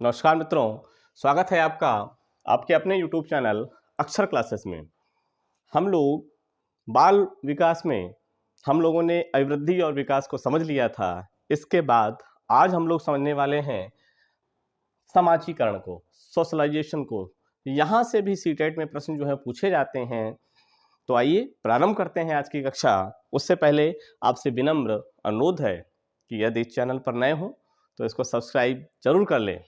नमस्कार मित्रों, स्वागत है आपका आपके अपने YouTube चैनल अक्षर क्लासेस में। हम लोग बाल विकास में हम लोगों ने अभिवृद्धि और विकास को समझ लिया था। इसके बाद आज हम लोग समझने वाले हैं समाजीकरण को, सोशलाइजेशन को। यहाँ से भी सीटेट में प्रश्न जो है पूछे जाते हैं। तो आइए प्रारंभ करते हैं आज की कक्षा। उससे पहले आपसे विनम्र अनुरोध है कि यदि इस चैनल पर नए हो तो इसको सब्सक्राइब जरूर कर लें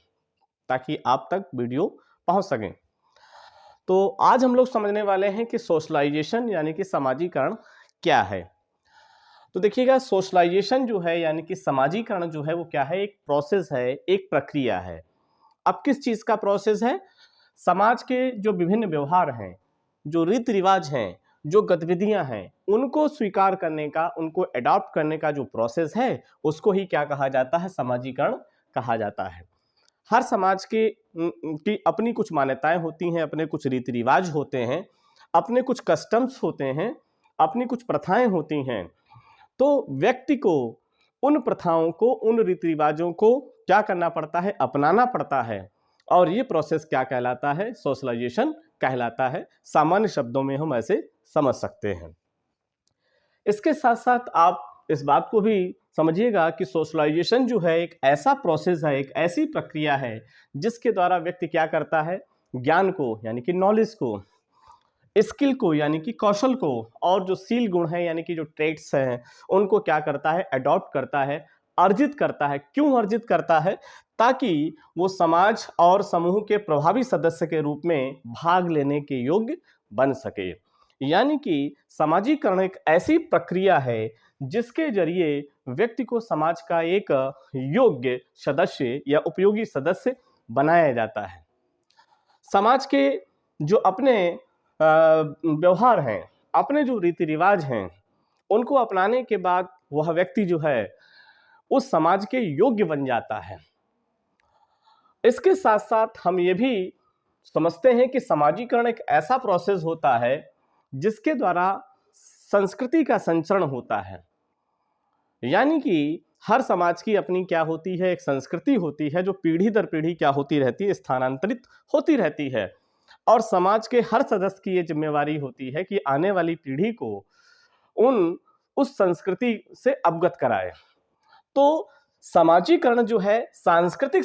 ताकि आप तक वीडियो पहुंच सकें। तो आज हम लोग समझने वाले हैं कि सोशलाइजेशन यानी कि समाजीकरण क्या है। तो देखिएगा, सोशलाइजेशन जो है यानी कि समाजीकरण जो है वो क्या है, एक प्रोसेस है, एक प्रक्रिया है। अब किस चीज़ का प्रोसेस है? समाज के जो विभिन्न व्यवहार हैं, जो रीति रिवाज हैं, जो गतिविधियां हैं, उनको स्वीकार करने का, उनको अडॉप्ट करने का जो प्रोसेस है उसको ही क्या कहा जाता है? समाजीकरण कहा जाता है। हर समाज की अपनी कुछ मान्यताएं होती हैं, अपने कुछ रीति रिवाज होते हैं, अपने कुछ कस्टम्स होते हैं, अपनी कुछ प्रथाएं होती हैं। तो व्यक्ति को उन प्रथाओं को, उन रीति रिवाजों को क्या करना पड़ता है? अपनाना पड़ता है। और ये प्रोसेस क्या कहलाता है? सोशलाइजेशन कहलाता है। सामान्य शब्दों में हम ऐसे समझ सकते हैं। इसके साथ साथ आप इस बात को भी समझिएगा कि सोशलाइजेशन जो है एक ऐसा प्रोसेस है, एक ऐसी प्रक्रिया है जिसके द्वारा व्यक्ति क्या करता है? ज्ञान को यानी कि नॉलेज को, स्किल को यानी कि कौशल को, और जो शील गुण है यानी कि जो ट्रेट्स हैं उनको क्या करता है? अडॉप्ट करता है, अर्जित करता है। क्यों अर्जित करता है? ताकि वो समाज और समूह के प्रभावी सदस्य के रूप में भाग लेने के योग्य बन सके। यानी कि समाजीकरण एक ऐसी प्रक्रिया है जिसके जरिए व्यक्ति को समाज का एक योग्य सदस्य या उपयोगी सदस्य बनाया जाता है। समाज के जो अपने व्यवहार हैं, अपने जो रीति रिवाज हैं, उनको अपनाने के बाद वह व्यक्ति जो है उस समाज के योग्य बन जाता है। इसके साथ साथ हम ये भी समझते हैं कि समाजीकरण एक ऐसा प्रोसेस होता है जिसके द्वारा संस्कृति का संचरण होता है। यानी कि हर समाज की अपनी क्या होती है? एक संस्कृति होती है जो पीढ़ी दर पीढ़ी क्या होती रहती है? स्थानांतरित होती रहती है। और समाज के हर सदस्य की ये जिम्मेवारी होती है कि आने वाली पीढ़ी को उस संस्कृति से अवगत कराए। तो समाजीकरण जो है सांस्कृतिक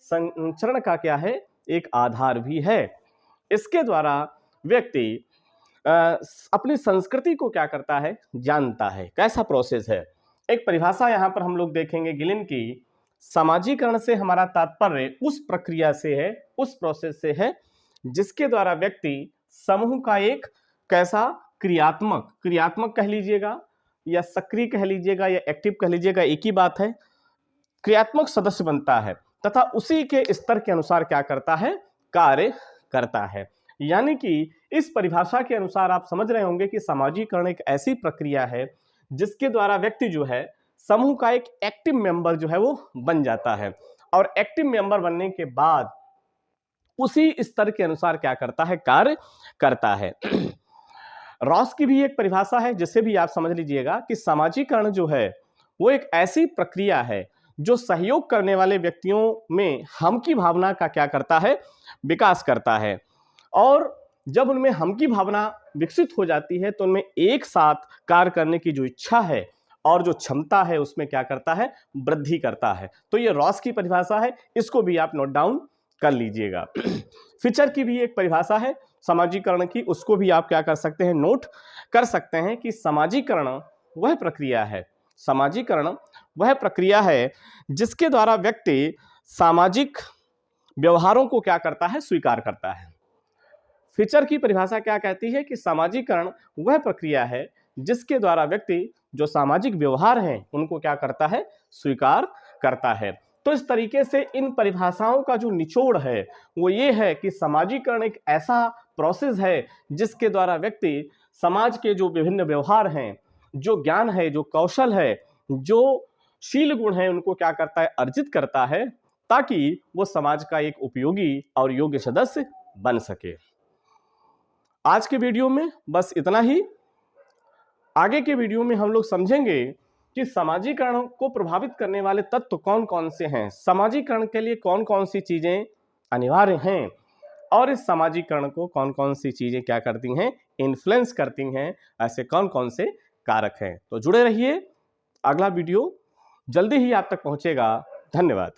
संचरण का क्या है? एक आधार भी है। इसके द्वारा व्यक्ति अपनी संस्कृति को क्या करता है? जानता है। कैसा प्रोसेस है? एक परिभाषा यहाँ पर हम लोग देखेंगे गिलिन की। समाजीकरण से हमारा तात्पर्य उस प्रक्रिया से है, उस प्रोसेस से है जिसके द्वारा व्यक्ति समूह का एक कैसा क्रियात्मक कह लीजिएगा या सक्रिय कह लीजिएगा या एक्टिव कह लीजिएगा, एक ही बात है, क्रियात्मक सदस्य बनता है तथा उसी के स्तर के अनुसार क्या करता है? कार्य करता है। यानी कि इस परिभाषा के अनुसार आप समझ रहे होंगे कि समाजीकरण एक ऐसी प्रक्रिया है जिसके द्वारा व्यक्ति जो है समूह का एक एक्टिव मेंबर जो है वो बन जाता है। और एक्टिव मेंबर बनने के बाद उसी स्तर के अनुसार क्या करता है? कार्य करता है। रॉस की भी एक परिभाषा है जिसे भी आप समझ लीजिएगा कि समाजीकरण जो है वो एक ऐसी प्रक्रिया है जो सहयोग करने वाले व्यक्तियों में हम की भावना का क्या करता है? विकास करता है। और जब उनमें हम की भावना विकसित हो जाती है तो उनमें एक साथ कार्य करने की जो इच्छा है और जो क्षमता है उसमें क्या करता है? वृद्धि करता है। तो ये रॉस की परिभाषा है, इसको भी आप नोट डाउन कर लीजिएगा। फिचर की भी एक परिभाषा है समाजीकरण की, उसको भी आप क्या कर सकते हैं? नोट कर सकते हैं कि समाजीकरण वह प्रक्रिया है, समाजीकरण वह प्रक्रिया है जिसके द्वारा व्यक्ति सामाजिक व्यवहारों को क्या करता है? स्वीकार करता है। फीचर की परिभाषा क्या कहती है कि समाजीकरण वह प्रक्रिया है जिसके द्वारा व्यक्ति जो सामाजिक व्यवहार हैं उनको क्या करता है? स्वीकार करता है। तो इस तरीके से इन परिभाषाओं का जो निचोड़ है वो ये है कि समाजीकरण एक ऐसा प्रोसेस है जिसके द्वारा व्यक्ति समाज के जो विभिन्न व्यवहार हैं, जो ज्ञान है, जो कौशल है, जो शील गुण है, उनको क्या करता है? अर्जित करता है ताकि वो समाज का एक उपयोगी और योग्य सदस्य बन सके। आज के वीडियो में बस इतना ही। आगे के वीडियो में हम लोग समझेंगे कि समाजीकरण को प्रभावित करने वाले तत्व कौन कौन से हैं, समाजीकरण के लिए कौन कौन सी चीजें अनिवार्य हैं, और इस समाजीकरण को कौन कौन सी चीजें क्या करती हैं, इन्फ्लुएंस करती हैं, ऐसे कौन कौन से कारक हैं। तो जुड़े रहिए, अगला वीडियो जल्दी ही आप तक पहुंचेगा। धन्यवाद।